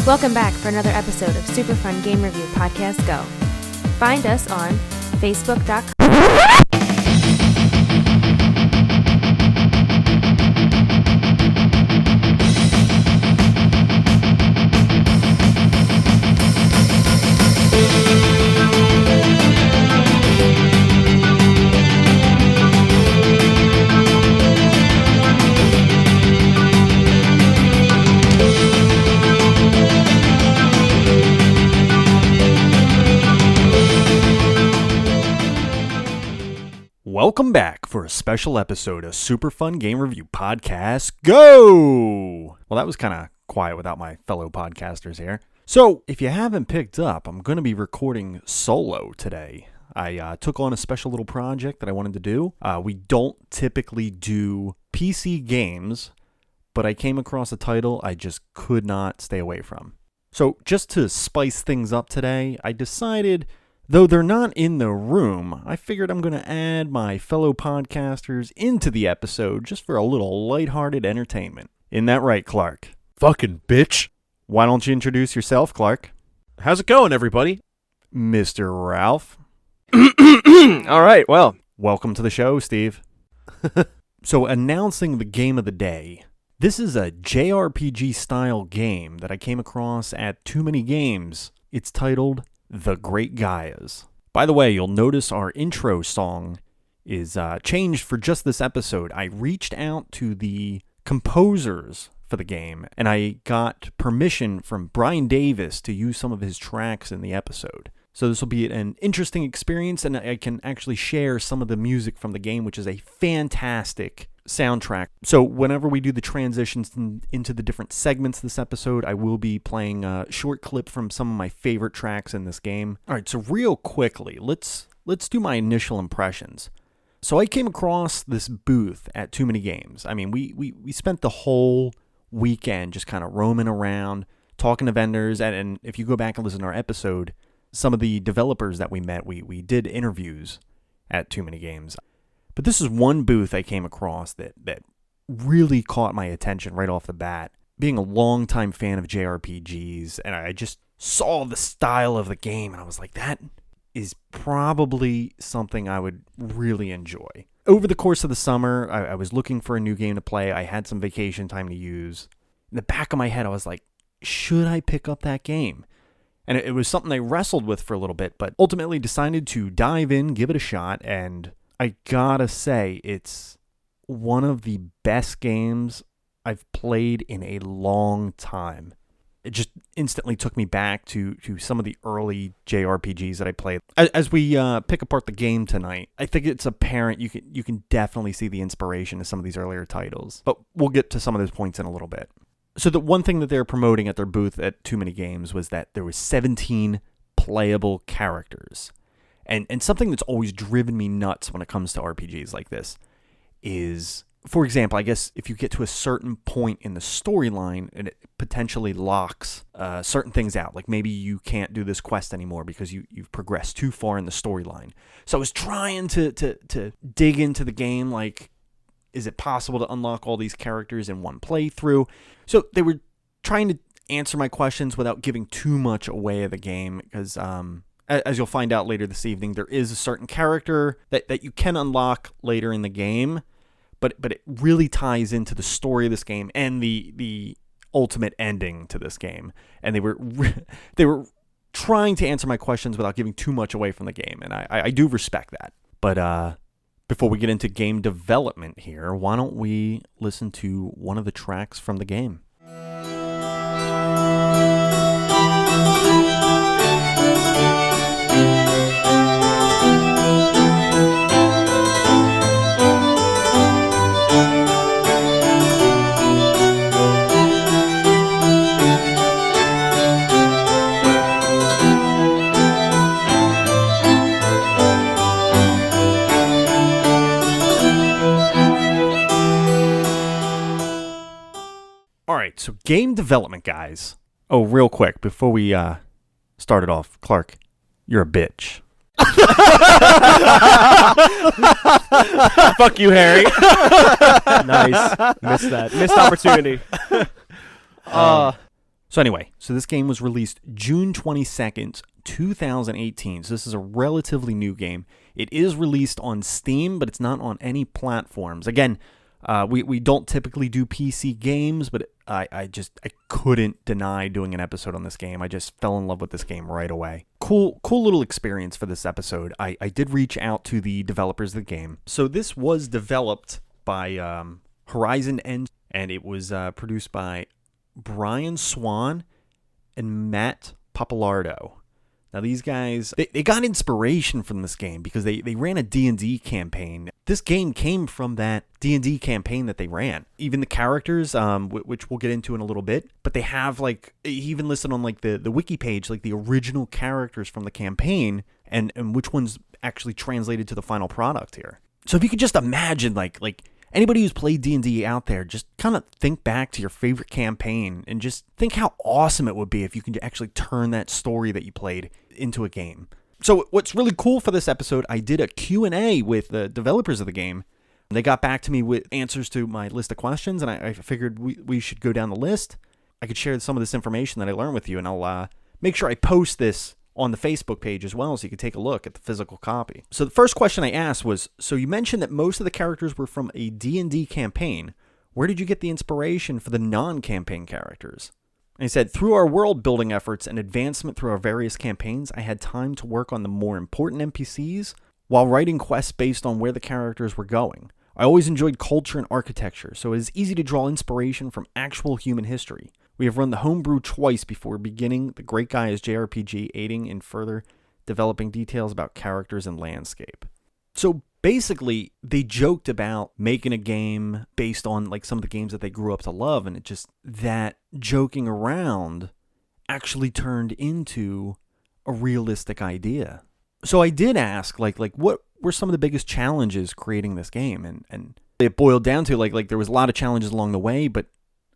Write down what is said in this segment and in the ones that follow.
Welcome back for another episode of Super Fun Game Review Podcast Go. Find us on Facebook.com. Welcome back for a special episode of Super Fun Game Review Podcast Go! Well, that was kind of quiet without my fellow podcasters here. So, if you haven't picked up, I'm going to be recording solo today. I took on a special little project that I wanted to do. We don't typically do PC games, but I came across a title I just could not stay away from. So, just to spice things up today, I decided, though they're not in the room, I figured I'm going to add my fellow podcasters into the episode just for a little lighthearted entertainment. Isn't that right, Clark? Fucking bitch. Why don't you introduce yourself, Clark? How's it going, everybody? Mr. Ralph. All right, well. Welcome to the show, Steve. So, announcing the game of the day. This is a JRPG-style game that I came across at Too Many Games. It's titled The Great Gaias. By the way, you'll notice our intro song is changed for just this episode. I reached out to the composers for the game, and I got permission from Brian Davis to use some of his tracks in the episode. So this will be an interesting experience, and I can actually share some of the music from the game, which is a fantastic soundtrack. So whenever we do the transitions into the different segments this episode, I will be playing a short clip from some of my favorite tracks in this game. All right, so real quickly, let's do my initial impressions. So I came across this booth at Too Many Games. I mean, we spent the whole weekend just kind of roaming around, talking to vendors, and if you go back and listen to our episode, some of the developers that we met, we did interviews at Too Many Games. But this is one booth I came across that really caught my attention right off the bat. Being a longtime fan of JRPGs, and I just saw the style of the game, and I was like, that is probably something I would really enjoy. Over the course of the summer, I was looking for a new game to play. I had some vacation time to use. In the back of my head, I was like, should I pick up that game? And it was something I wrestled with for a little bit, but ultimately decided to dive in, give it a shot, and I gotta say, it's one of the best games I've played in a long time. It just instantly took me back to some of the early JRPGs that I played. As we pick apart the game tonight, I think it's apparent you can definitely see the inspiration of some of these earlier titles. But we'll get to some of those points in a little bit. So the one thing that they were promoting at their booth at Too Many Games was that there was 17 playable characters. And something that's always driven me nuts when it comes to RPGs like this is, for example, I guess if you get to a certain point in the storyline and it potentially locks certain things out, like maybe you can't do this quest anymore because you've progressed too far in the storyline. So I was trying to dig into the game, like, is it possible to unlock all these characters in one playthrough? So they were trying to answer my questions without giving too much away of the game, because as you'll find out later this evening, there is a certain character that you can unlock later in the game, but it really ties into the story of this game and the ultimate ending to this game. And they were trying to answer my questions without giving too much away from the game, and I do respect that. But before we get into game development here, why don't we listen to one of the tracks from the game? All right, so game development, guys. Oh, real quick, before we start it off, Clark, you're a bitch. Fuck you, Harry. Nice. Missed that. Missed opportunity. So anyway, this game was released June 22nd, 2018. So this is a relatively new game. It is released on Steam, but it's not on any platforms. Again, we don't typically do PC games, but I couldn't deny doing an episode on this game. I just fell in love with this game right away. Cool little experience for this episode. I did reach out to the developers of the game. So this was developed by Horizon End, and it was produced by Brian Swan and Matt Papalardo. Now these guys, they got inspiration from this game because they ran a D&D campaign. This game came from that D&D campaign that they ran. Even the characters, which we'll get into in a little bit, but they have even listed on the wiki page, the original characters from the campaign and which ones actually translated to the final product here. So if you could just imagine anybody who's played D&D out there, just kind of think back to your favorite campaign and just think how awesome it would be if you could actually turn that story that you played into a game. So what's really cool for this episode, I did a Q&A with the developers of the game. They got back to me with answers to my list of questions, and I figured we should go down the list. I could share some of this information that I learned with you, and I'll make sure I post this on the Facebook page as well so you can take a look at the physical copy. So the first question I asked was, so you mentioned that most of the characters were from a D&D campaign. Where did you get the inspiration for the non-campaign characters? And he said, through our world-building efforts and advancement through our various campaigns, I had time to work on the more important NPCs while writing quests based on where the characters were going. I always enjoyed culture and architecture, so it is easy to draw inspiration from actual human history. We have run the homebrew twice before beginning the Great Gaias JRPG, aiding in further developing details about characters and landscape. So basically, they joked about making a game based on some of the games that they grew up to love, and it just, that joking around actually turned into a realistic idea. So I did ask, what were some of the biggest challenges creating this game? And it boiled down to, there was a lot of challenges along the way, but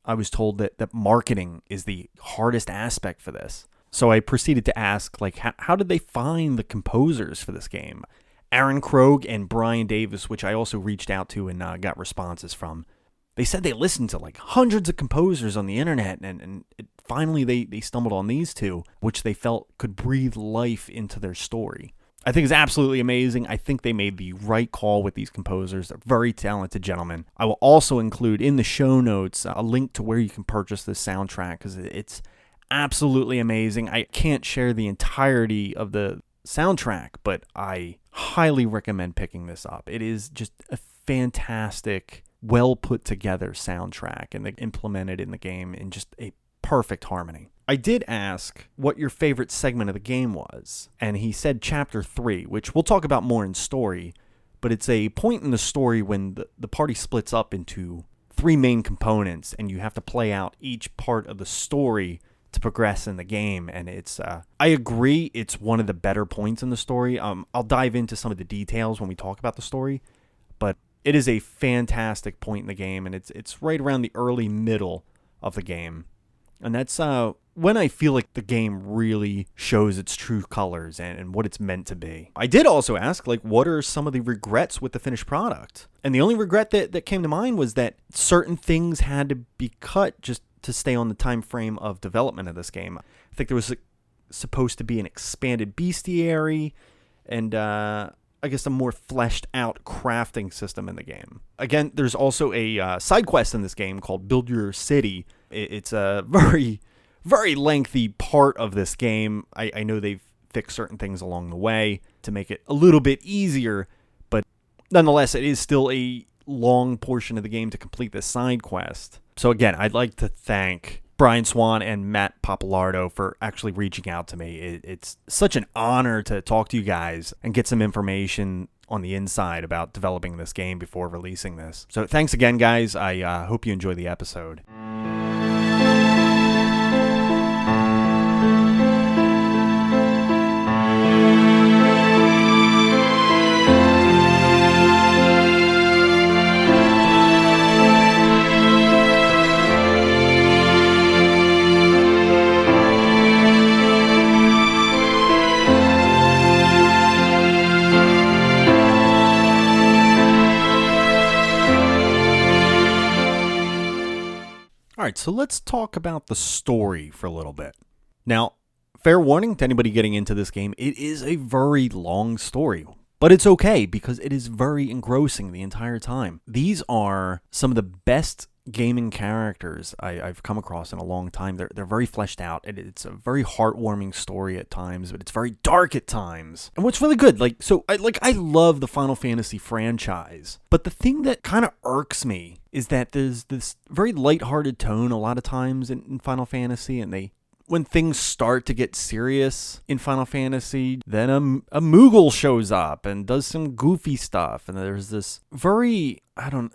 I was told that marketing is the hardest aspect for this. So I proceeded to ask, how did they find the composers for this game? Aaron Krogh and Brian Davis, which I also reached out to and got responses from. They said they listened to hundreds of composers on the internet, and finally they stumbled on these two, which they felt could breathe life into their story. I think it's absolutely amazing. I think they made the right call with these composers. They're very talented gentlemen. I will also include in the show notes a link to where you can purchase this soundtrack because it's absolutely amazing. I can't share the entirety of the soundtrack, but I highly recommend picking this up. It is just a fantastic, well put together soundtrack, and they implemented in the game in just a perfect harmony. I did ask what your favorite segment of the game was, and he said Chapter 3, which we'll talk about more in story, but it's a point in the story when the party splits up into 3 main components, and you have to play out each part of the story to progress in the game, and it's I agree, it's one of the better points in the story. I'll dive into some of the details when we talk about the story, but it is a fantastic point in the game, and it's right around the early middle of the game. And that's when I feel like the game really shows its true colors and what it's meant to be. I did also ask, what are some of the regrets with the finished product? And the only regret that came to mind was that certain things had to be cut just to stay on the time frame of development of this game. I think there was supposed to be an expanded bestiary and I guess a more fleshed out crafting system in the game. Again, there's also a side quest in this game called Build Your City. It's a very, very lengthy part of this game. I know they've fixed certain things along the way to make it a little bit easier, but nonetheless, it is still a long portion of the game to complete this side quest. So again, I'd like to thank Brian Swan and Matt Papalardo for actually reaching out to me. It's such an honor to talk to you guys and get some information on the inside about developing this game before releasing this. So thanks again, guys. I hope you enjoy the episode. All right, right, so let's talk about the story for a little bit. Now, fair warning to anybody getting into this game, it is a very long story. But it's okay because it is very engrossing the entire time. These are some of the best gaming characters I've come across in a long time. They're very fleshed out. It's a very heartwarming story at times, but it's very dark at times. And what's really good, I love the Final Fantasy franchise. But the thing that kind of irks me is that there's this very lighthearted tone a lot of times in Final Fantasy, and when things start to get serious in Final Fantasy, then a Moogle shows up and does some goofy stuff. And there's this very, how do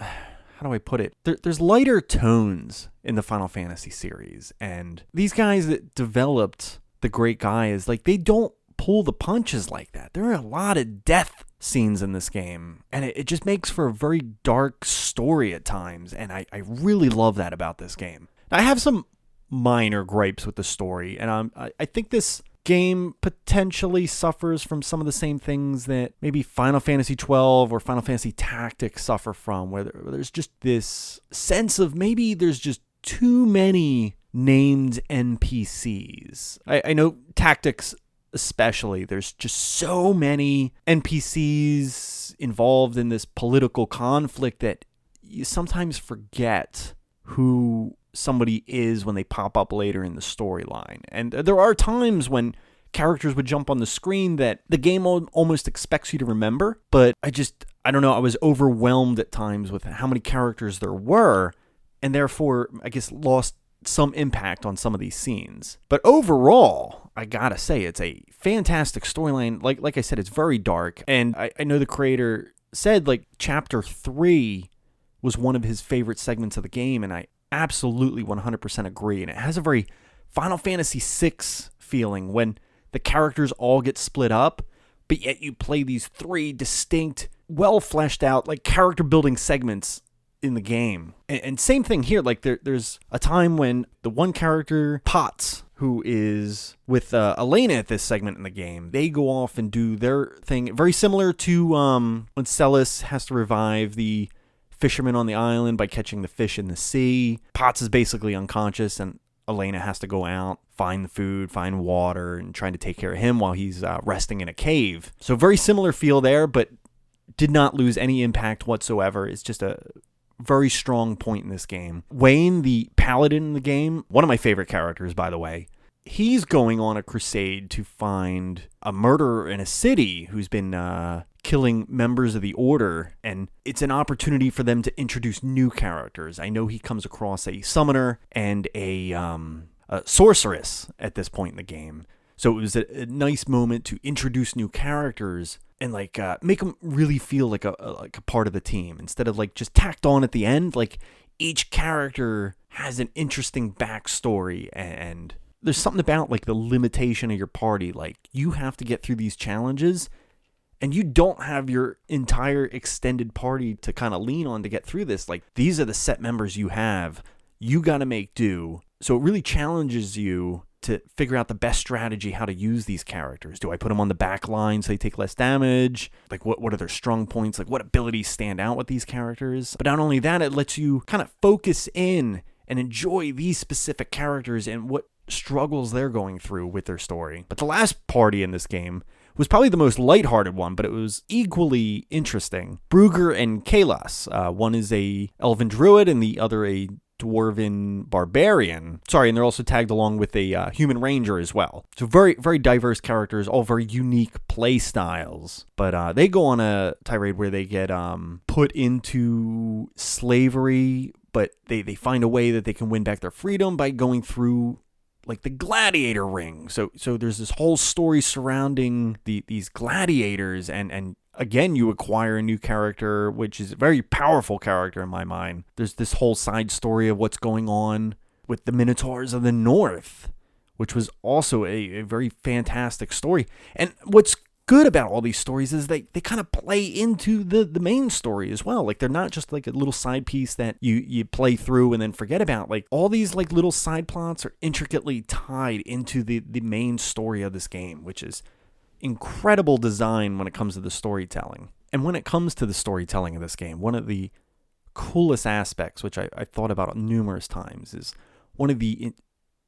I put it? There's lighter tones in the Final Fantasy series. And these guys that developed the great Gaias, they don't pull the punches like that. There are a lot of death scenes in this game. And it just makes for a very dark story at times. And I really love that about this game. I have some minor gripes with the story, and I think this game potentially suffers from some of the same things that maybe Final Fantasy 12 or Final Fantasy Tactics suffer from, where there's just this sense of maybe there's just too many named NPCs. I know Tactics especially, there's just so many NPCs involved in this political conflict that you sometimes forget who somebody is when they pop up later in the storyline. And there are times when characters would jump on the screen that the game almost expects you to remember, but I don't know, I was overwhelmed at times with how many characters there were, and therefore, I guess, lost some impact on some of these scenes. But overall, I gotta say, it's a fantastic storyline. Like I said, it's very dark, and I know the creator said, Chapter 3 was one of his favorite segments of the game, and I absolutely 100% agree. And it has a very Final Fantasy VI feeling when the characters all get split up, but yet you play these 3 distinct, well fleshed out, character building segments in the game. And same thing here, there's a time when the one character, Potts, who is with Elena at this segment in the game, they go off and do their thing, very similar to when Celis has to revive the fisherman on the island by catching the fish in the sea. Potts is basically unconscious, and Elena has to go out, find the food, find water, and trying to take care of him while he's resting in a cave. So very similar feel there, but did not lose any impact whatsoever. It's just a very strong point in this game. Wayne, the paladin in the game, one of my favorite characters, by the way, he's going on a crusade to find a murderer in a city who's been killing members of the Order, and it's an opportunity for them to introduce new characters. I know he comes across a summoner and a sorceress at this point in the game. So it was a nice moment to introduce new characters and make them really feel like a part of the team, instead of just tacked on at the end. Each character has an interesting backstory, and there's something about the limitation of your party. You have to get through these challenges, and you don't have your entire extended party to kind of lean on to get through this. These are the set members you have. You got to make do. So it really challenges you to figure out the best strategy how to use these characters. Do I put them on the back line so they take less damage? What are their strong points? What abilities stand out with these characters? But not only that, it lets you kind of focus in and enjoy these specific characters and what struggles they're going through with their story. But the last party in this game was probably the most lighthearted one, but it was equally interesting. Brugger and Kalas. One is a elven druid and the other a dwarven barbarian. And they're also tagged along with a human ranger as well. So very, very diverse characters, all very unique play styles. But they go on a tirade where they get put into slavery, but they find a way that they can win back their freedom by going through the gladiator ring. So there's this whole story surrounding these gladiators, and again, you acquire a new character, which is a very powerful character in my mind. There's this whole side story of what's going on with the Minotaurs of the North, which was also a very fantastic story. And what's good about all these stories is they kind of play into the main story as well. They're not just a little side piece that you play through and then forget about. All these little side plots are intricately tied into the main story of this game, which is incredible design when it comes to the storytelling. And when it comes to the storytelling of this game, one of the coolest aspects, which I thought about numerous times, is one of the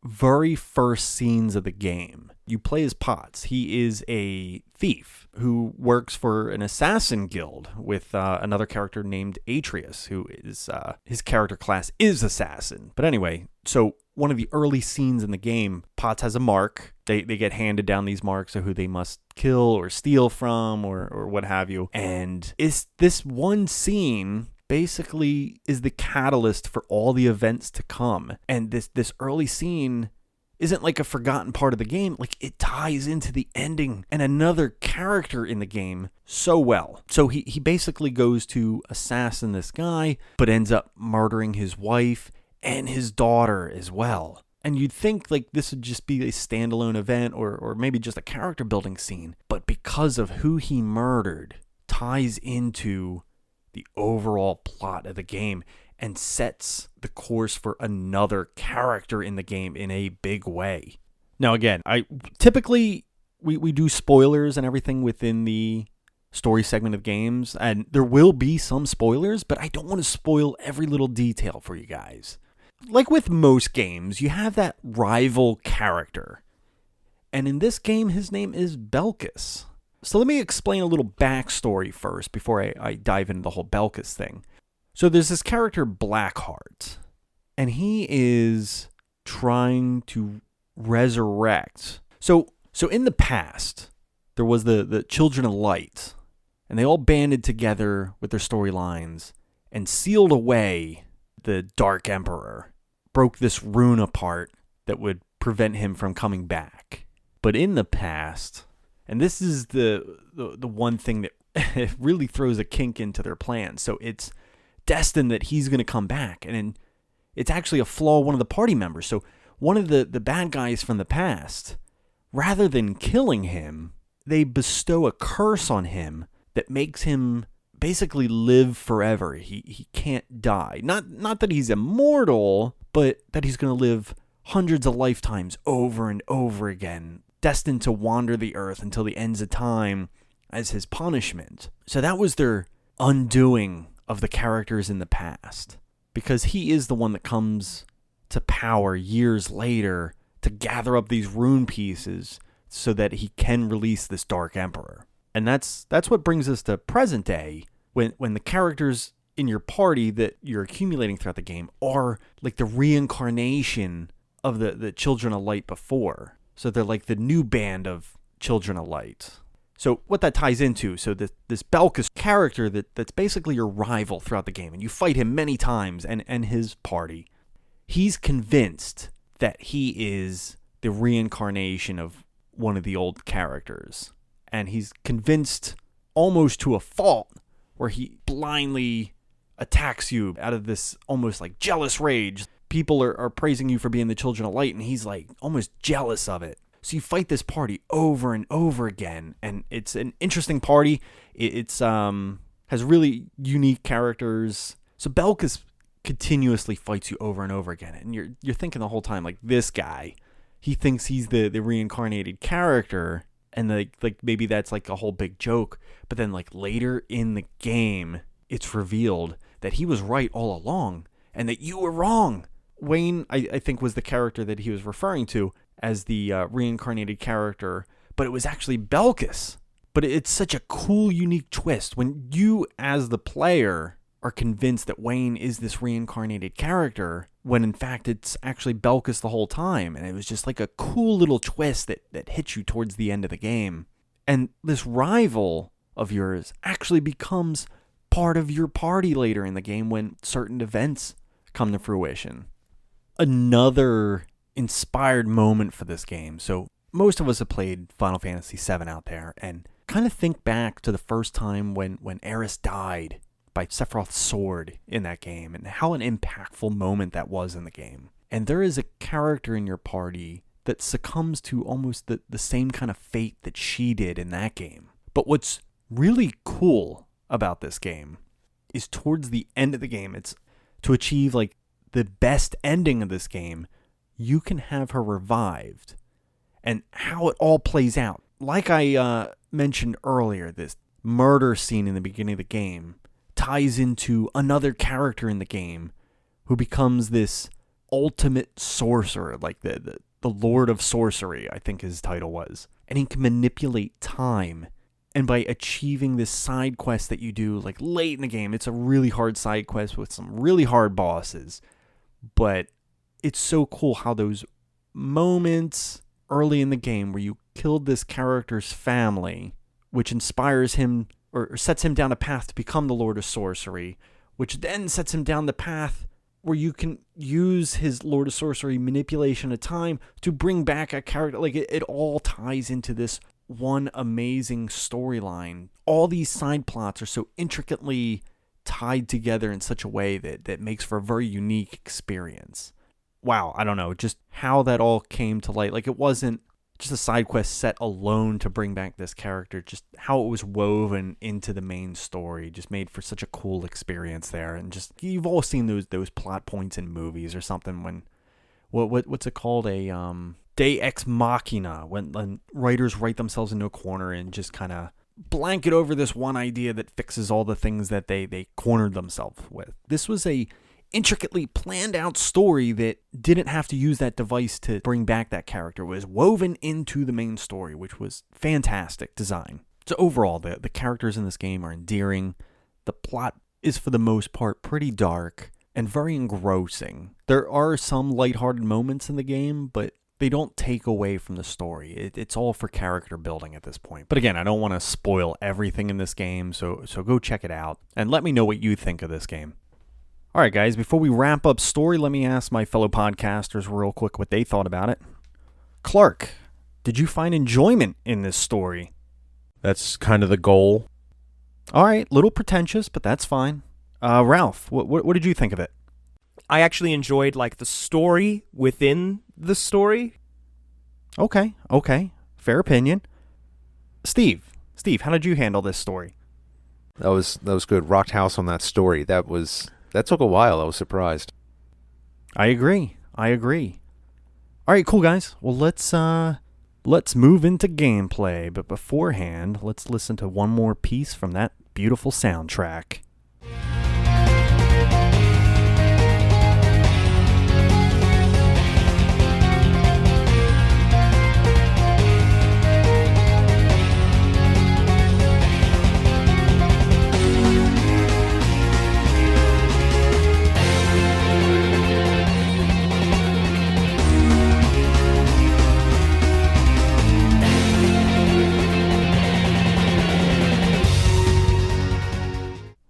very first scenes of the game. You play as Potts. He is a thief who works for an assassin guild with another character named Atreus, who is his character class is assassin. But anyway, so one of the early scenes in the game, Potts has a mark. They get handed down these marks of who they must kill or steal from or what have you. And it's this one scene basically is the catalyst for all the events to come. And this early scene isn't like a forgotten part of the game. Like, it ties into the ending and another character in the game so well. So he basically goes to assassin this guy, but ends up murdering his wife and his daughter as well. And you'd think like this would just be a standalone event or maybe just a character building scene. But because of who he murdered, ties into the overall plot of the game and sets the course for another character in the game in a big way. Now, again, I typically we do spoilers and everything within the story segment of games, and there will be some spoilers, but I don't want to spoil every little detail for you guys. Like with most games, you have that rival character. And in this game, his name is Belkus. So let me explain a little backstory first before I dive into the whole Belkus thing. So there's this character, Blackheart, and he is trying to resurrect. So in the past, there was the Children of Light, and they all banded together with their storylines and sealed away the Dark Emperor, broke this rune apart that would prevent him from coming back. But in the past, and this is the one thing that really throws a kink into their plan. So it's destined that he's going to come back, and it's actually a flaw of one of the party members. So one of the bad guys from the past, rather than killing him, they bestow a curse on him that makes him basically live forever. He can't die. Not that he's immortal, but that he's going to live hundreds of lifetimes over and over again, destined to wander the earth until the ends of time as his punishment. So that was their undoing of the characters in the past, because he is the one that comes to power years later to gather up these rune pieces so that he can release this Dark Emperor. And that's what brings us to present day, when the characters in your party that you're accumulating throughout the game are like the reincarnation of the Children of Light before. So they're like the new band of Children of Light. So what that ties into, so this Belkus character that's basically your rival throughout the game, and you fight him many times, and his party, he's convinced that he is the reincarnation of one of the old characters. And he's convinced almost to a fault, where he blindly attacks you out of this almost like jealous rage. People are praising you for being the Children of Light, and he's like almost jealous of it. So you fight this party over and over again, and it's an interesting party. It's has really unique characters. So Belkus continuously fights you over and over again, and you're thinking the whole time, like, this guy, he thinks he's the reincarnated character, and like maybe that's like a whole big joke. But then like later in the game, it's revealed that he was right all along, and that you were wrong. Wayne, I think, was the character that he was referring to as the reincarnated character, but it was actually Belkus. But it's such a cool, unique twist when you, as the player, are convinced that Wayne is this reincarnated character, when in fact it's actually Belkus the whole time. And it was just like a cool little twist that hits you towards the end of the game. And this rival of yours actually becomes part of your party later in the game when certain events come to fruition. Another inspired moment for this game. So most of us have played Final Fantasy VII out there, and kind of think back to the first time when Aerith died by Sephiroth's sword in that game, and how an impactful moment that was in the game. And there is a character in your party that succumbs to almost the same kind of fate that she did in that game. But what's really cool about this game is towards the end of the game, it's to achieve like the best ending of this game, you can have her revived. And how it all plays out, like I mentioned earlier, this murder scene in the beginning of the game ties into another character in the game who becomes this ultimate sorcerer, like the Lord of Sorcery, I think his title was. And he can manipulate time. And by achieving this side quest that you do like late in the game, it's a really hard side quest with some really hard bosses. But it's so cool how those moments early in the game where you killed this character's family, which inspires him or sets him down a path to become the Lord of Sorcery, which then sets him down the path where you can use his Lord of Sorcery manipulation of time to bring back a character. Like it all ties into this one amazing storyline. All these side plots are so intricately tied together in such a way that makes for a very unique experience. Wow, I don't know, just how that all came to light. Like it wasn't just a side quest set alone to bring back this character, just how it was woven into the main story just made for such a cool experience there. And just, you've all seen those plot points in movies or something when, what's it called, a Deus Ex Machina, when writers write themselves into a corner and just kind of blanket over this one idea that fixes all the things that they cornered themselves with. This was a intricately planned out story that didn't have to use that device to bring back that character. It was woven into the main story, which was fantastic design. So overall, the characters in this game are endearing. The plot is for the most part pretty dark and very engrossing. There are some lighthearted moments in the game, but they don't take away from the story. It's all for character building at this point. But again, I don't want to spoil everything in this game, so go check it out and let me know what you think of this game. All right, guys, before we wrap up story, let me ask my fellow podcasters real quick what they thought about it. Clark, did you find enjoyment in this story? That's kind of the goal. All right, little pretentious, but that's fine. Ralph, what did you think of it? I actually enjoyed like the story within the story. Okay. Fair opinion. Steve, how did you handle this story? That was good. Rocked house on that story. That took a while. I was surprised. I agree. All right, cool, guys. Well, let's move into gameplay. But beforehand, let's listen to one more piece from that beautiful soundtrack.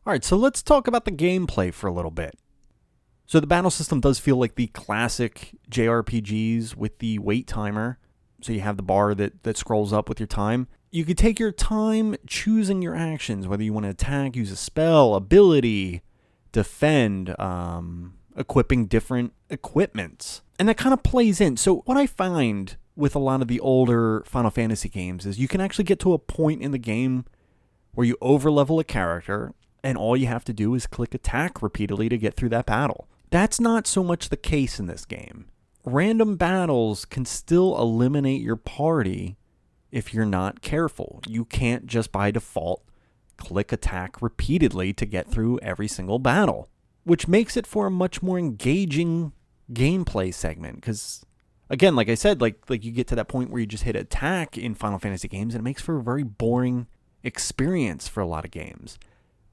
All right, so let's talk about the gameplay for a little bit. So the battle system does feel like the classic JRPGs with the wait timer. So you have the bar that scrolls up with your time. You could take your time choosing your actions, whether you want to attack, use a spell, ability, defend, equipping different equipments. And that kind of plays in. So what I find with a lot of the older Final Fantasy games is you can actually get to a point in the game where you overlevel a character, and all you have to do is click attack repeatedly to get through that battle. That's not so much the case in this game. Random battles can still eliminate your party if you're not careful. You can't just by default click attack repeatedly to get through every single battle, which makes it for a much more engaging gameplay segment. Because, again, like I said, like you get to that point where you just hit attack in Final Fantasy games, and it makes for a very boring experience for a lot of games.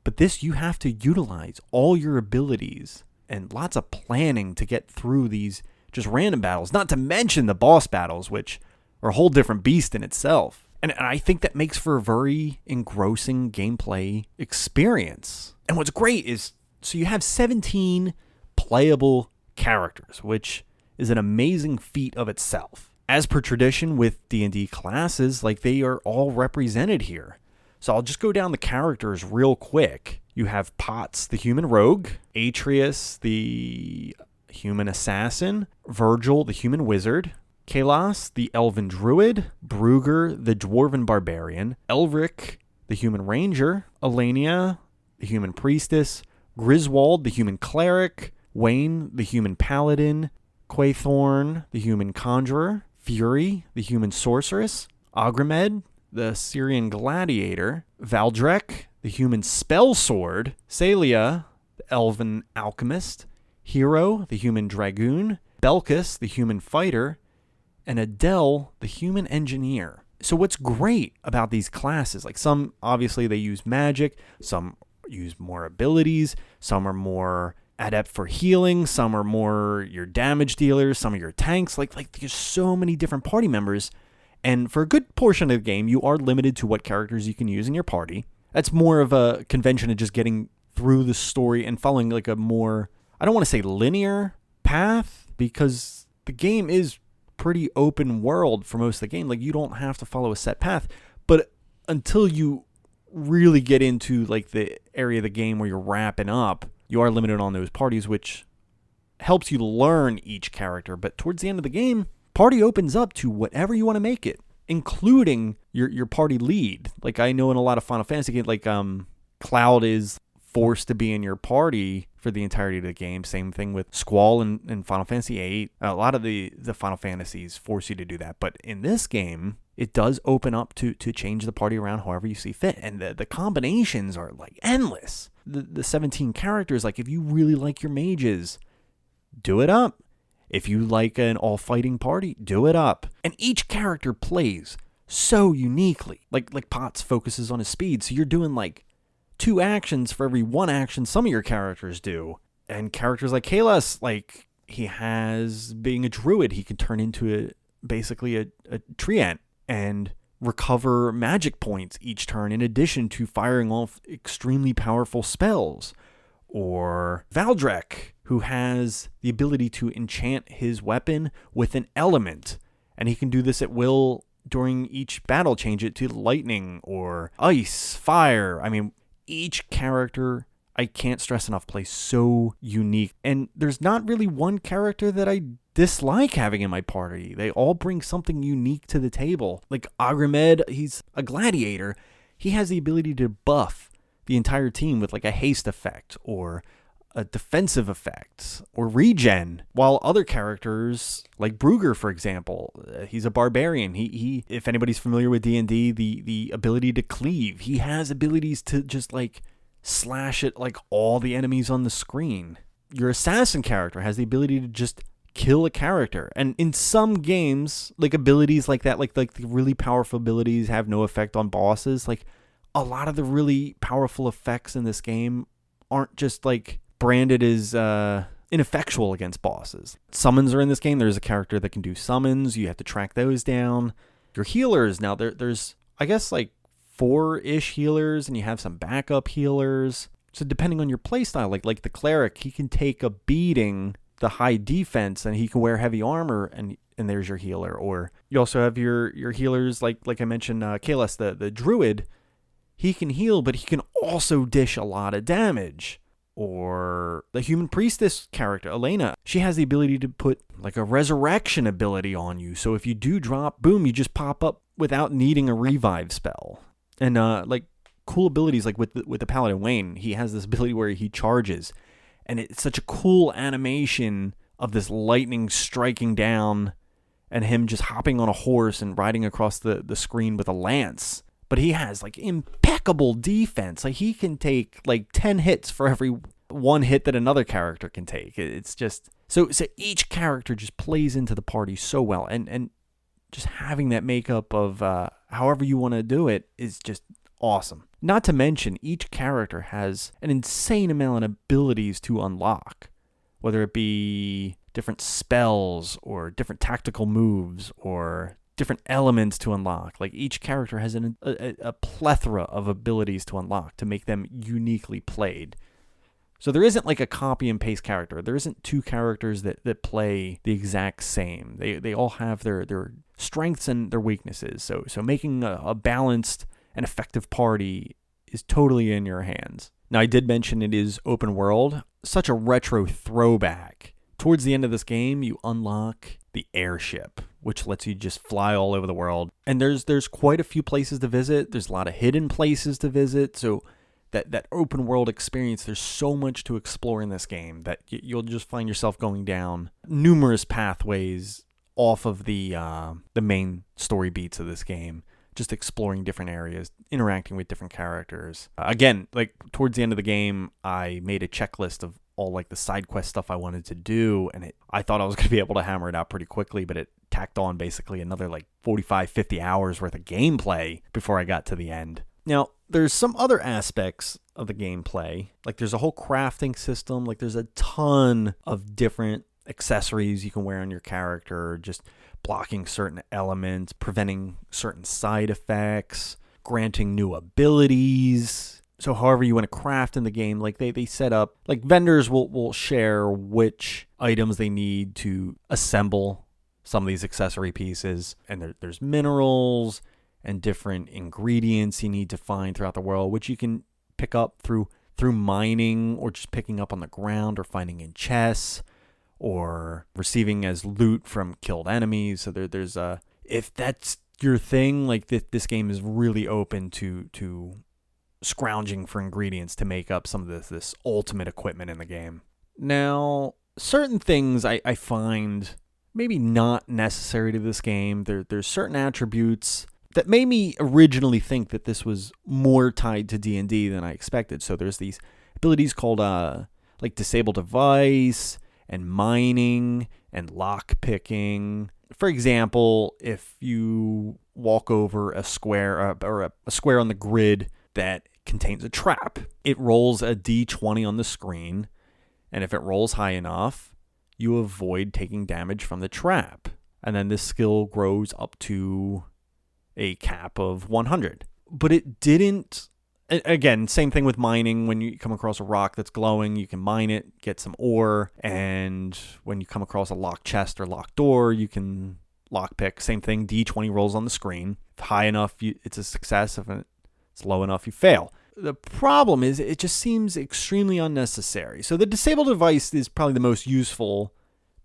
But this, you have to utilize all your abilities and lots of planning to get through these just random battles, not to mention the boss battles, which are a whole different beast in itself. And I think that makes for a very engrossing gameplay experience. And what's great is, so you have 17 playable characters, which is an amazing feat of itself. As per tradition with D&D classes, like they are all represented here. So I'll just go down the characters real quick. You have Potts, the human rogue, Atreus, the human assassin, Virgil, the human wizard, Kalos, the elven druid, Brugger, the dwarven barbarian, Elric, the human ranger, Elenia, the human priestess, Griswold, the human cleric, Wayne, the human paladin, Quaithorn, the human conjurer, Fury, the human sorceress, Agramed, the Syrian gladiator, Valdrek, the human spell sword, Celia, the elven alchemist, Hero, the human dragoon, Belkis, the human fighter, and Adele, the human engineer. So what's great about these classes, like some, obviously they use magic, some use more abilities, some are more adept for healing, some are more your damage dealers, some are your tanks, like there's so many different party members, and for a good portion of the game, you are limited to what characters you can use in your party. That's more of a convention of just getting through the story and following like a more, I don't want to say linear path, because the game is pretty open world for most of the game. Like, you don't have to follow a set path, but until you really get into like the area of the game where you're wrapping up, you are limited on those parties, which helps you learn each character. But towards the end of the game, party opens up to whatever you want to make it, including your party lead. Like, I know in a lot of Final Fantasy games, like Cloud is forced to be in your party for the entirety of the game. Same thing with Squall in Final Fantasy VIII. A lot of the Final Fantasies force you to do that. But in this game, it does open up to change the party around however you see fit. And the combinations are like endless. The 17 characters, like if you really like your mages, do it up. If you like an all-fighting party, do it up. And each character plays so uniquely. Like Potts focuses on his speed, so you're doing like 2 actions for every 1 action some of your characters do. And characters like Kalas, like he has, being a druid, he can turn into basically a treant and recover magic points each turn in addition to firing off extremely powerful spells. Or Valdrek, who has the ability to enchant his weapon with an element, and he can do this at will during each battle, change it to lightning or ice, fire. I mean, each character, I can't stress enough, plays so unique. And there's not really one character that I dislike having in my party. They all bring something unique to the table. Like Agramed, he's a gladiator. He has the ability to buff the entire team with like a haste effect or a defensive effect or regen, while other characters like Brugger, for example, he's a barbarian. He if anybody's familiar with D&D, the ability to cleave, he has abilities to just like slash at like all the enemies on the screen. Your assassin character has the ability to just kill a character. And in some games, like abilities like that, like the really powerful abilities have no effect on bosses. Like a lot of the really powerful effects in this game aren't just like branded as ineffectual against bosses. Summons are in this game. There's a character that can do summons. You have to track those down. Your healers, now there's I guess like 4-ish healers, and you have some backup healers. So depending on your playstyle, like the cleric, he can take a beating, the high defense, and he can wear heavy armor, and there's your healer. Or you also have your healers, like I mentioned, Kalas, the druid. He can heal, but he can also dish a lot of damage. Or the human priestess character, Elena, she has the ability to put like a resurrection ability on you. So if you do drop, boom, you just pop up without needing a revive spell. And like cool abilities, like with the Paladin Wayne, he has this ability where he charges. And it's such a cool animation of this lightning striking down and him just hopping on a horse and riding across the screen with a lance. But he has like impeccable defense. Like he can take like 10 hits for every 1 hit that another character can take. It's just so each character just plays into the party so well, and just having that makeup of however you want to do it is just awesome. Not to mention each character has an insane amount of abilities to unlock, whether it be different spells or different tactical moves or different elements to unlock. Like each character has a plethora of abilities to unlock to make them uniquely played. So there isn't like a copy and paste character. There isn't 2 characters that play the exact same. They all have their strengths and their weaknesses. So making a balanced and effective party is totally in your hands. Now, I did mention it is open world. Such a retro throwback. Towards the end of this game, you unlock the airship, which lets you just fly all over the world. And there's quite a few places to visit. There's a lot of hidden places to visit. So that open world experience, there's so much to explore in this game that you'll just find yourself going down numerous pathways off of the main story beats of this game. Just exploring different areas, interacting with different characters. Again, like towards the end of the game, I made a checklist of all like the side quest stuff I wanted to do, and I thought I was going to be able to hammer it out pretty quickly, but it tacked on basically another like 45, 50 hours worth of gameplay before I got to the end. Now, there's some other aspects of the gameplay. Like there's a whole crafting system. Like there's a ton of different accessories you can wear on your character, just blocking certain elements, preventing certain side effects, granting new abilities. So however you want to craft in the game, like they set up, like vendors will share which items they need to assemble some of these accessory pieces. And there's minerals and different ingredients you need to find throughout the world, which you can pick up through mining or just picking up on the ground or finding in chests or receiving as loot from killed enemies. So there's if that's your thing, like this game is really open to scrounging for ingredients to make up some of this ultimate equipment in the game. Now, certain things I find maybe not necessary to this game. There's certain attributes that made me originally think that this was more tied to D&D than I expected. So there's these abilities called like Disable Device and mining and lock picking. For example, if you walk over a square or a square on the grid that contains a trap, it rolls a d20 on the screen, and if it rolls high enough, you avoid taking damage from the trap. And then this skill grows up to a cap of 100. But it didn't... Again, same thing with mining. When you come across a rock that's glowing, you can mine it, get some ore, and when you come across a locked chest or locked door, you can lockpick. Same thing, D20 rolls on the screen. If high enough, it's a success. If it's low enough, you fail. The problem is it just seems extremely unnecessary. So the Disable Device is probably the most useful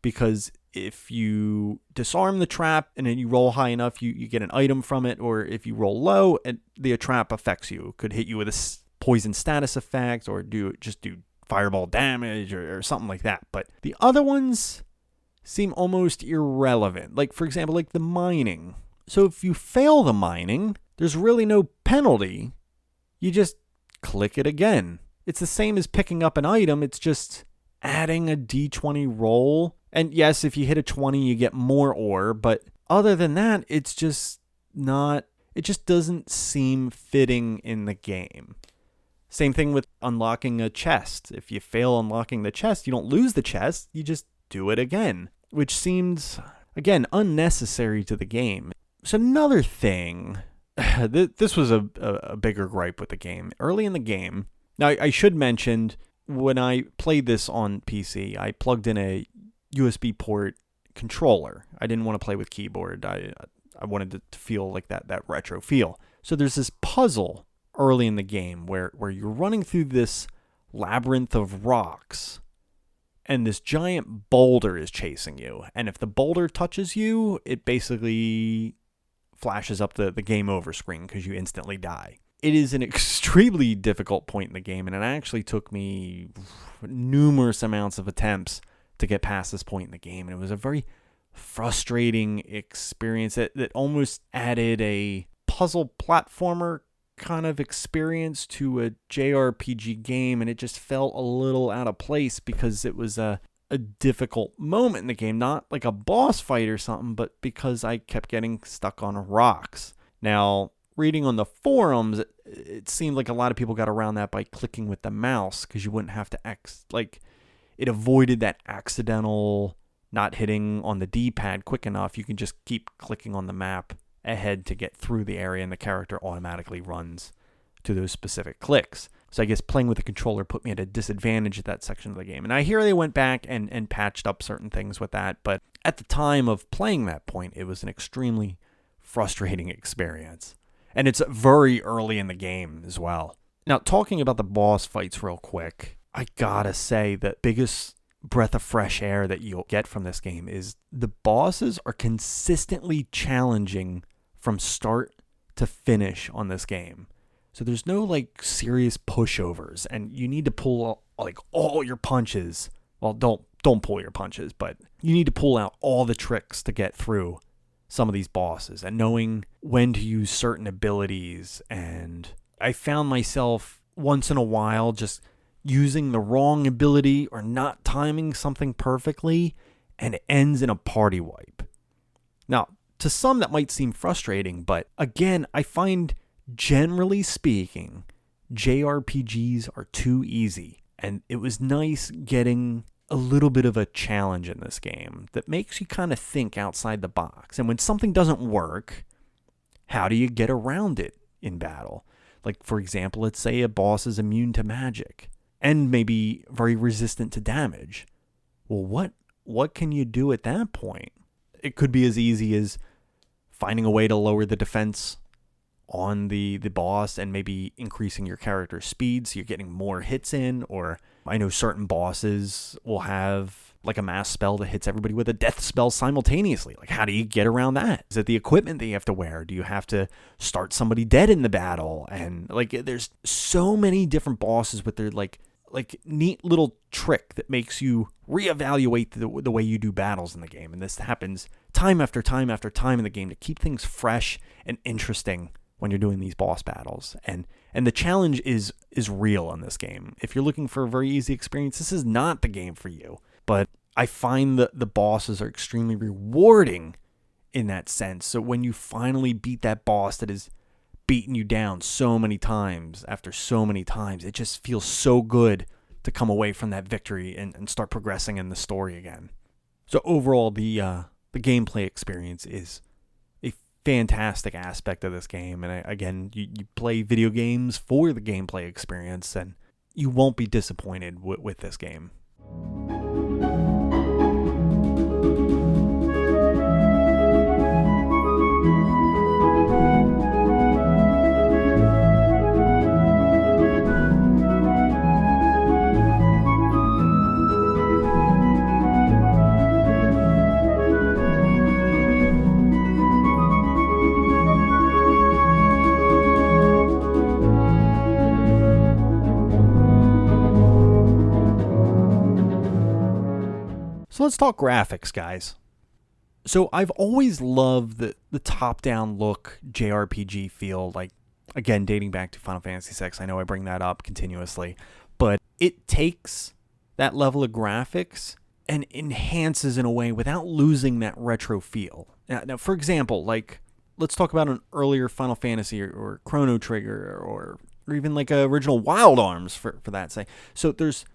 because if you disarm the trap and then you roll high enough, you get an item from it, or if you roll low, the trap affects you. It could hit you with a poison status effect or do fireball damage or something like that. But the other ones seem almost irrelevant. Like, for example, like the mining. So if you fail the mining, there's really no penalty. You just click it again. It's the same as picking up an item. It's just adding a d20 roll. And yes, if you hit a 20, you get more ore. But other than that, it just doesn't seem fitting in the game. Same thing with unlocking a chest. If you fail unlocking the chest, you don't lose the chest. You just do it again, which seems, again, unnecessary to the game. So another thing, this was a bigger gripe with the game. Early in the game, now I should mention, when I played this on PC, I plugged in a USB port controller. I didn't want to play with keyboard. I wanted to feel like that retro feel. So there's this puzzle early in the game where you're running through this labyrinth of rocks and this giant boulder is chasing you. And if the boulder touches you, it basically flashes up the game over screen because you instantly die. It is an extremely difficult point in the game, and it actually took me numerous amounts of attempts to get past this point in the game. And it was a very frustrating experience that almost added a puzzle platformer kind of experience to a JRPG game, and it just felt a little out of place because it was a difficult moment in the game, not like a boss fight or something, but because I kept getting stuck on rocks. Now, reading on the forums, it seemed like a lot of people got around that by clicking with the mouse because you wouldn't have to it avoided that accidental not hitting on the D-pad quick enough. You can just keep clicking on the map ahead to get through the area, and the character automatically runs to those specific clicks. So I guess playing with the controller put me at a disadvantage at that section of the game. And I hear they went back and patched up certain things with that, but at the time of playing that point, it was an extremely frustrating experience. And it's very early in the game as well. Now, talking about the boss fights real quick, I gotta say the biggest breath of fresh air that you'll get from this game is the bosses are consistently challenging from start to finish on this game. So there's no like serious pushovers, and you need to pull like all your punches. Well, don't pull your punches, but you need to pull out all the tricks to get through some of these bosses and knowing when to use certain abilities. And I found myself once in a while just using the wrong ability or not timing something perfectly, and it ends in a party wipe. Now, to some that might seem frustrating, but again, I find, generally speaking, JRPGs are too easy, and it was nice getting a little bit of a challenge in this game that makes you kind of think outside the box. And when something doesn't work, how do you get around it in battle? Like, for example, let's say a boss is immune to magic and maybe very resistant to damage. Well, what can you do at that point? It could be as easy as finding a way to lower the defense on the boss and maybe increasing your character's speed so you're getting more hits in. Or I know certain bosses will have like a mass spell that hits everybody with a death spell simultaneously. Like, how do you get around that? Is it the equipment that you have to wear? Do you have to start somebody dead in the battle? And like, there's so many different bosses with their like neat little trick that makes you reevaluate the way you do battles in the game. And this happens time after time after time in the game to keep things fresh and interesting when you're doing these boss battles. And the challenge is real in this game. If you're looking for a very easy experience, this is not the game for you. But I find that the bosses are extremely rewarding in that sense. So when you finally beat that boss that has beaten you down so many times after so many times, it just feels so good to come away from that victory and start progressing in the story again. So overall, the gameplay experience is a fantastic aspect of this game. And again, you play video games for the gameplay experience, and you won't be disappointed with this game. So let's talk graphics, guys. So I've always loved the top-down look JRPG feel, like, again, dating back to Final Fantasy VI. I know I bring that up continuously, but it takes that level of graphics and enhances in a way without losing that retro feel. Now, for example, like, let's talk about an earlier Final Fantasy or Chrono Trigger or even like a original Wild Arms for that sake. So there's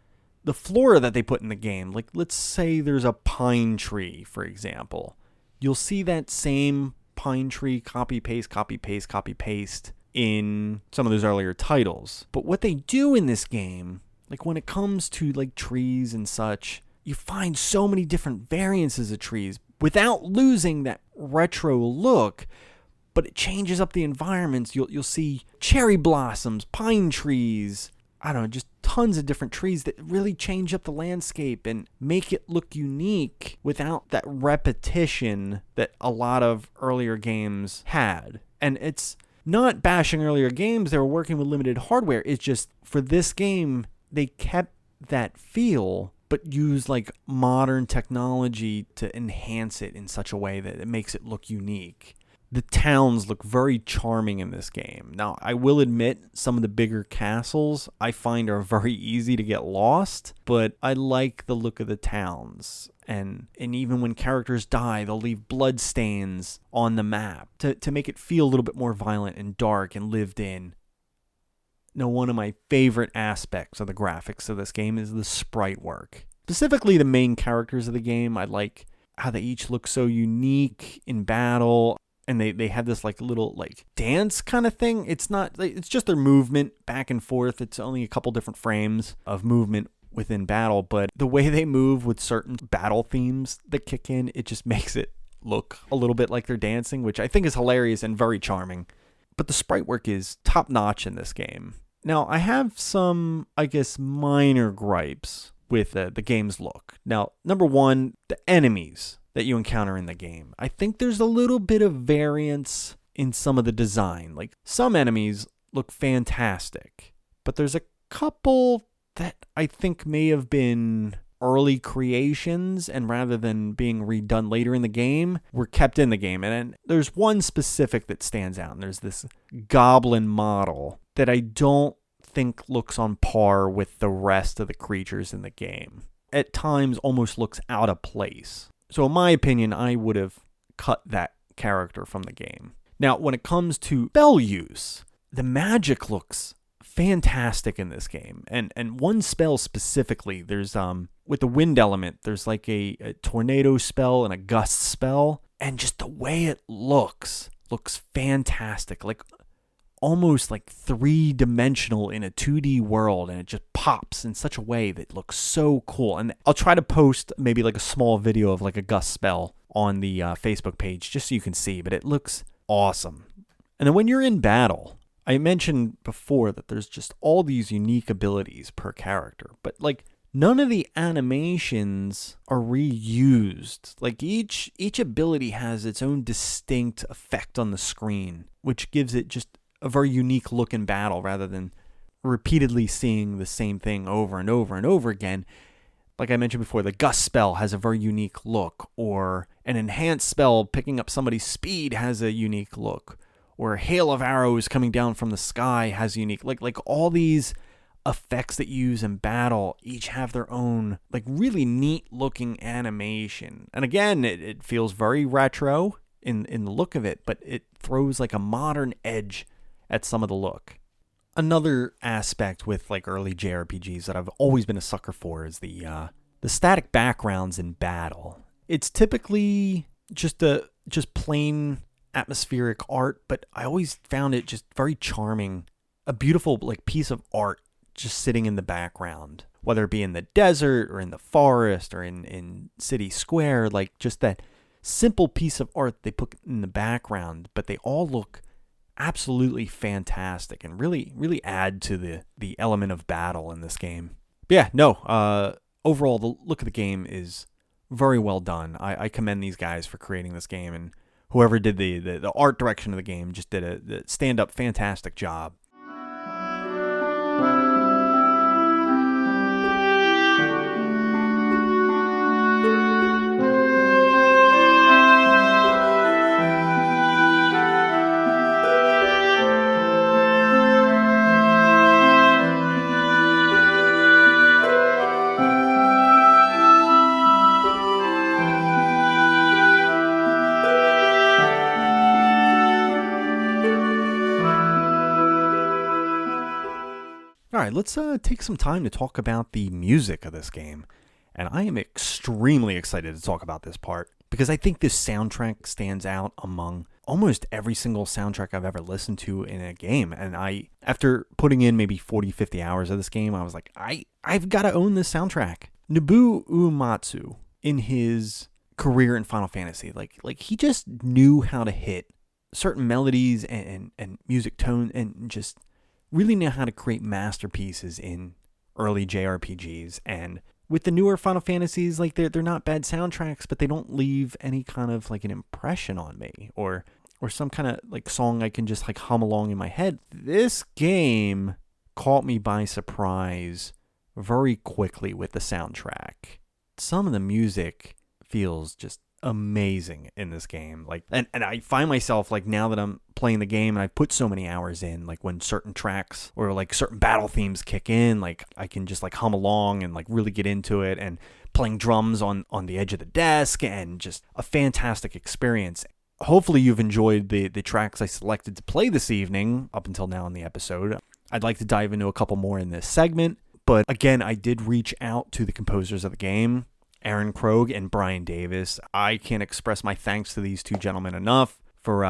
the flora that they put in the game. Like, let's say there's a pine tree, for example. You'll see that same pine tree copy paste in some of those earlier titles. But what they do in this game, like when it comes to like trees and such, you find so many different variances of trees without losing that retro look. But it changes up the environments. You'll see cherry blossoms, pine trees, I don't know, just tons of different trees that really change up the landscape and make it look unique without that repetition that a lot of earlier games had. And it's not bashing earlier games. They were working with limited hardware. It's just for this game, they kept that feel, but used like modern technology to enhance it in such a way that it makes it look unique. The towns look very charming in this game. Now, I will admit some of the bigger castles I find are very easy to get lost, but I like the look of the towns. And even when characters die, they'll leave blood stains on the map to make it feel a little bit more violent and dark and lived in. Now, one of my favorite aspects of the graphics of this game is the sprite work. Specifically, the main characters of the game. I like how they each look so unique in battle. And they have this like little like dance kind of thing. It's not, it's just their movement back and forth. It's only a couple different frames of movement within battle, but the way they move with certain battle themes that kick in, it just makes it look a little bit like they're dancing, which I think is hilarious and very charming. But the sprite work is top notch in this game. Now, I have some, I guess, minor gripes with the game's look. Now, number one, the enemies that you encounter in the game. I think there's a little bit of variance in some of the design. Like, some enemies look fantastic, but there's a couple that I think may have been early creations, and rather than being redone later in the game, were kept in the game. And there's one specific that stands out, and there's this goblin model that I don't think looks on par with the rest of the creatures in the game. At times almost looks out of place. So in my opinion, I would have cut that character from the game. Now, when it comes to spell use, the magic looks fantastic in this game. And one spell specifically, there's with the wind element, there's like a tornado spell and a gust spell. And just the way it looks fantastic. Like almost like 3-dimensional in a 2D world, and it just pops in such a way that looks so cool. And I'll try to post maybe like a small video of like a gust spell on the Facebook page just so you can see, but it looks awesome. And then when you're in battle, I mentioned before that there's just all these unique abilities per character, but like none of the animations are reused. Like each ability has its own distinct effect on the screen, which gives it just a very unique look in battle rather than repeatedly seeing the same thing over and over and over again. Like I mentioned before, the gust spell has a very unique look, or an enhanced spell picking up somebody's speed has a unique look, or a hail of arrows coming down from the sky has a unique, like all these effects that you use in battle each have their own like really neat looking animation. And again, it feels very retro in the look of it, but it throws like a modern edge at some of the look. Another aspect with like early JRPGs that I've always been a sucker for is the static backgrounds in battle. It's typically just plain atmospheric art, but I always found it just very charming. A beautiful like piece of art just sitting in the background, whether it be in the desert or in the forest or in city square, like just that simple piece of art they put in the background, but they all look absolutely fantastic and really add to the element of battle in this game. But yeah, no, overall the look of the game is very well done. I commend these guys for creating this game, and whoever did the art direction of the game just did a stand-up fantastic job. All right, let's take some time to talk about the music of this game. And I am extremely excited to talk about this part because I think this soundtrack stands out among almost every single soundtrack I've ever listened to in a game. And after putting in maybe 40, 50 hours of this game, I was like, I've got to own this soundtrack. Nobuo Uematsu, in his career in Final Fantasy, like he just knew how to hit certain melodies and music tone and just really know how to create masterpieces in early JRPGs. And with the newer Final Fantasies, like they're not bad soundtracks, but they don't leave any kind of like an impression on me or some kind of like song I can just like hum along in my head. This game caught me by surprise very quickly with the soundtrack. Some of the music feels just amazing in this game. Like, and I find myself like now that I'm playing the game and I've put so many hours in, like when certain tracks or like certain battle themes kick in, like I can just like hum along and like really get into it, and playing drums on the edge of the desk, and just a fantastic experience. Hopefully you've enjoyed the tracks I selected to play this evening up until now in the episode. I'd like to dive into a couple more in this segment, but again, I did reach out to the composers of the game, Aaron Krogh and Brian Davis. I can't express my thanks to these two gentlemen enough for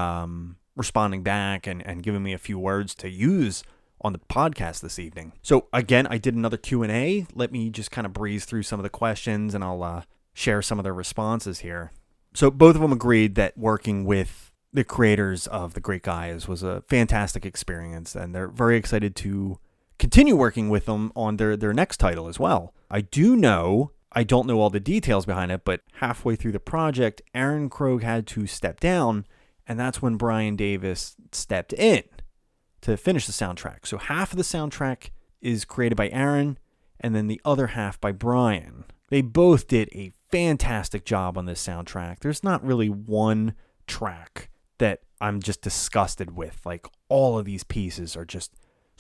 responding back and giving me a few words to use on the podcast this evening. So again, I did another Q&A. Let me just kind of breeze through some of the questions, and I'll share some of their responses here. So both of them agreed that working with the creators of the Great Gaias was a fantastic experience, and they're very excited to continue working with them on their next title as well. I don't know all the details behind it, but halfway through the project, Aaron Krogh had to step down, and that's when Brian Davis stepped in to finish the soundtrack. So half of the soundtrack is created by Aaron, and then the other half by Brian. They both did a fantastic job on this soundtrack. There's not really one track that I'm just disgusted with. Like, all of these pieces are just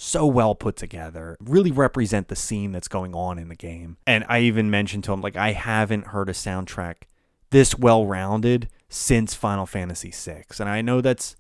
so well put together, really represent the scene that's going on in the game. And I even mentioned to him, like, I haven't heard a soundtrack this well-rounded since Final Fantasy VI. And I know that's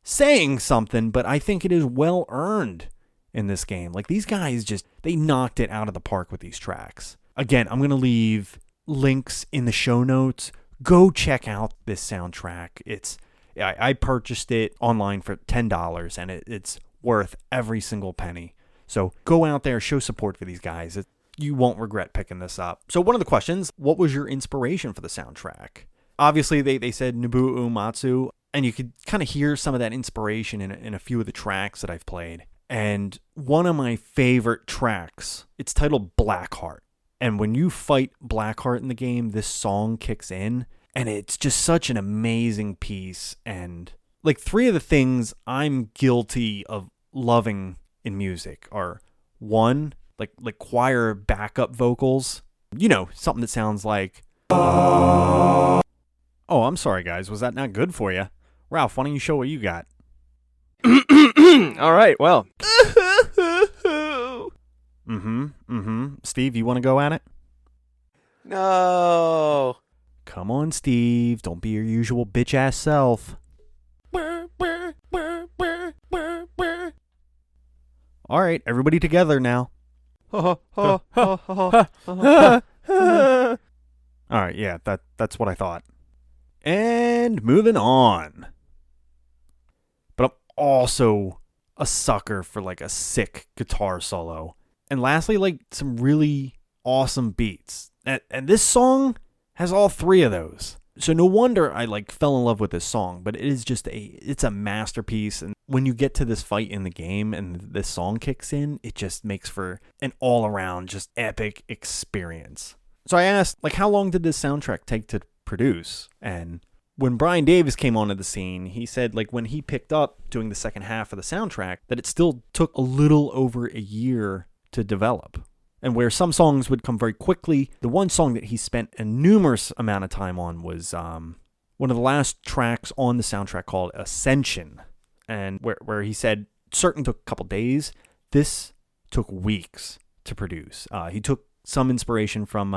saying something, but I think it is well-earned in this game. Like, these guys they knocked it out of the park with these tracks. Again, I'm going to leave links in the show notes. Go check out this soundtrack. I purchased it online for $10, and it's worth every single penny. So go out there, show support for these guys. You won't regret picking this up. So one of the questions, what was your inspiration for the soundtrack? Obviously, they said Nobuo Uematsu, and you could kind of hear some of that inspiration in a few of the tracks that I've played. And one of my favorite tracks, it's titled Blackheart. And when you fight Blackheart in the game, this song kicks in, and it's just such an amazing piece. And like, three of the things I'm guilty of loving in music are, one, like choir backup vocals. You know, something that sounds like... Oh, I'm sorry, guys. Was that not good for you? Ralph, why don't you show what you got? All right, well. Steve, you want to go at it? No. Come on, Steve. Don't be your usual bitch-ass self. All right, everybody together now. All right, yeah, that's what I thought. And moving on. But I'm also a sucker for like a sick guitar solo. And lastly, like some really awesome beats. And this song has all three of those. So no wonder I like fell in love with this song, but it is it's a masterpiece. And when you get to this fight in the game and this song kicks in, it just makes for an all around just epic experience. So I asked, like, how long did this soundtrack take to produce? And when Brian Davis came onto the scene, he said, like, when he picked up doing the second half of the soundtrack, that it still took a little over a year to develop. And where some songs would come very quickly, the one song that he spent a numerous amount of time on was one of the last tracks on the soundtrack called Ascension. And where he said certain took a couple days, this took weeks to produce. He took some inspiration from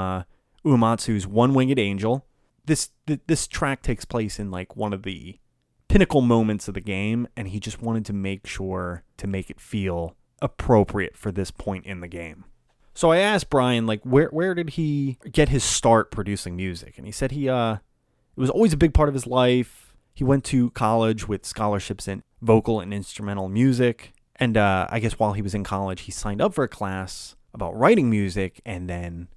Uematsu's One-Winged Angel. This track takes place in like one of the pinnacle moments of the game, and he just wanted to make sure to make it feel appropriate for this point in the game. So I asked Brian, like, where did he get his start producing music? And he said it was always a big part of his life. He went to college with scholarships in vocal and instrumental music. And I guess while he was in college, he signed up for a class about writing music and then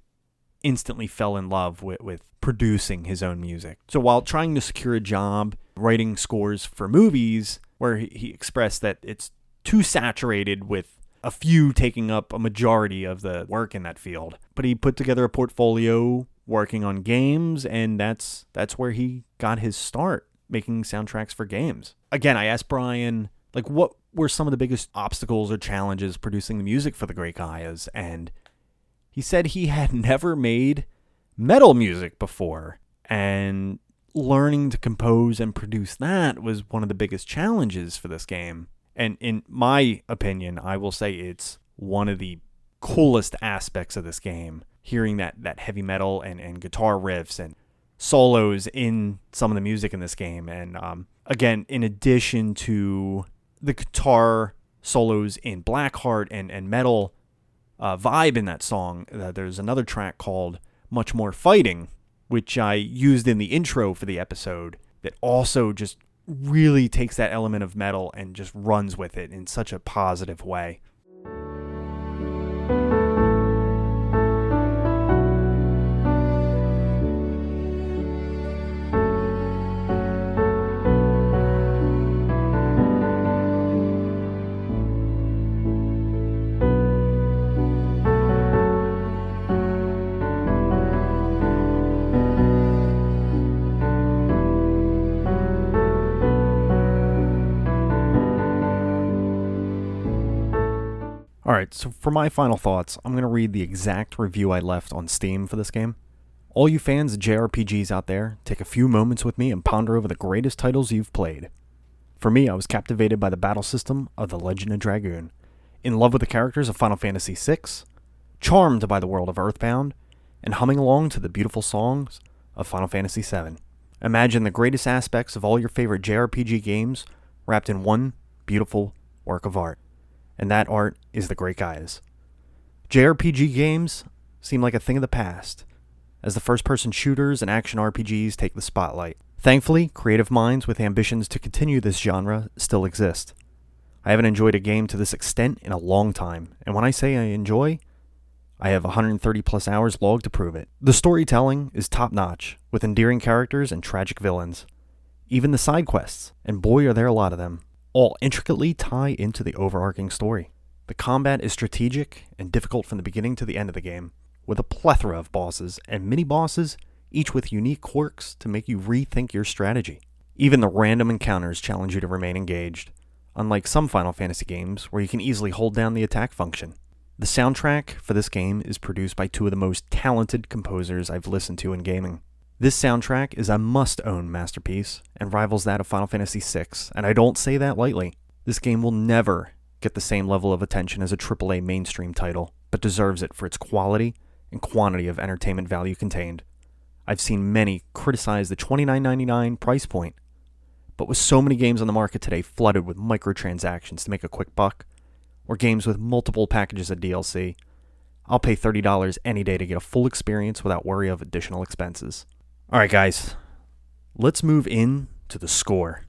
instantly fell in love with producing his own music. So while trying to secure a job writing scores for movies, where he expressed that it's too saturated with a few taking up a majority of the work in that field. But he put together a portfolio working on games, and that's where he got his start, making soundtracks for games. Again, I asked Brian, like, what were some of the biggest obstacles or challenges producing the music for the Great Gaias? And he said he had never made metal music before, and learning to compose and produce that was one of the biggest challenges for this game. And in my opinion, I will say it's one of the coolest aspects of this game, hearing that heavy metal and guitar riffs and solos in some of the music in this game. And again, in addition to the guitar solos in Blackheart and metal vibe in that song, there's another track called Much More Fighting, which I used in the intro for the episode, that also just really takes that element of metal and just runs with it in such a positive way. Alright, so for my final thoughts, I'm going to read the exact review I left on Steam for this game. All you fans of JRPGs out there, take a few moments with me and ponder over the greatest titles you've played. For me, I was captivated by the battle system of The Legend of Dragoon. in love with the characters of Final Fantasy VI, charmed by the world of Earthbound, and humming along to the beautiful songs of Final Fantasy VII. Imagine the greatest aspects of all your favorite JRPG games wrapped in one beautiful work of art. And that art is the great Gaias. JRPG games seem like a thing of the past, as the first-person shooters and action RPGs take the spotlight. Thankfully, creative minds with ambitions to continue this genre still exist. I haven't enjoyed a game to this extent in a long time, and when I say I enjoy, I have 130 plus hours logged to prove it. The storytelling is top-notch, with endearing characters and tragic villains. Even the side quests, and boy are there a lot of them, all intricately tie into the overarching story. The combat is strategic and difficult from the beginning to the end of the game, with a plethora of bosses and mini-bosses, each with unique quirks to make you rethink your strategy. Even the random encounters challenge you to remain engaged, unlike some Final Fantasy games where you can easily hold down the attack function. The soundtrack for this game is produced by two of the most talented composers I've listened to in gaming. This soundtrack is a must-own masterpiece and rivals that of Final Fantasy VI, and I don't say that lightly. This game will never get the same level of attention as a AAA mainstream title, but deserves it for its quality and quantity of entertainment value contained. I've seen many criticize the $29.99 price point, but with so many games on the market today flooded with microtransactions to make a quick buck, or games with multiple packages of DLC, I'll pay $30 any day to get a full experience without worry of additional expenses. Alright guys, let's move in to the score.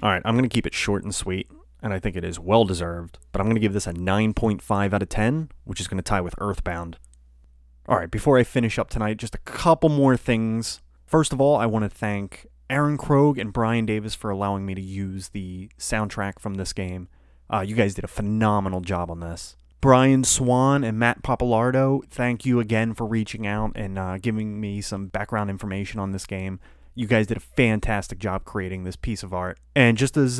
Alright, I'm going to keep it short and sweet, and I think it is well deserved, but I'm going to give this a 9.5 out of 10, which is going to tie with Earthbound. Alright, before I finish up tonight, just a couple more things. First of all, I want to thank Aaron Krogh and Brian Davis for allowing me to use the soundtrack from this game. You guys did a phenomenal job on this. Brian Swan and Matt Papalardo, thank you again for reaching out and giving me some background information on this game. You guys did a fantastic job creating this piece of art. And just as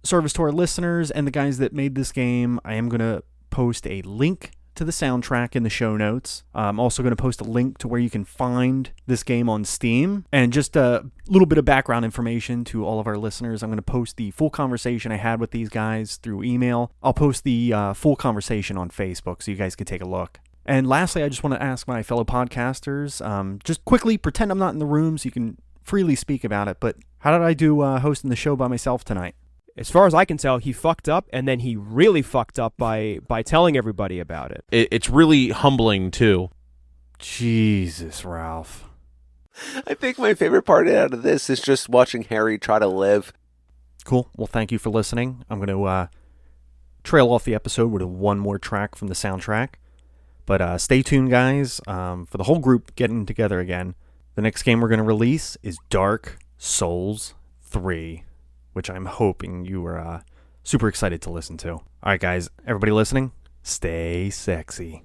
service to our listeners and the guys that made this game, I am going to post a link to the soundtrack in the show notes. I'm also going to post a link to where you can find this game on Steam. And just a little bit of background information to all of our listeners. I'm going to post the full conversation I had with these guys through email. I'll post the full conversation on Facebook so you guys can take a look. And lastly, I just want to ask my fellow podcasters, just quickly pretend I'm not in the room so you can freely speak about it, but how did I do hosting the show by myself tonight? As far as I can tell, he fucked up, and then he really fucked up by telling everybody about it. It's really humbling, too. Jesus, Ralph. I think my favorite part out of this is just watching Harry try to live. Cool. Well, thank you for listening. I'm going to trail off the episode with one more track from the soundtrack. But stay tuned, guys, for the whole group getting together again. The next game we're going to release is Dark Souls 3, which I'm hoping you are super excited to listen to. All right, guys, everybody listening, stay sexy.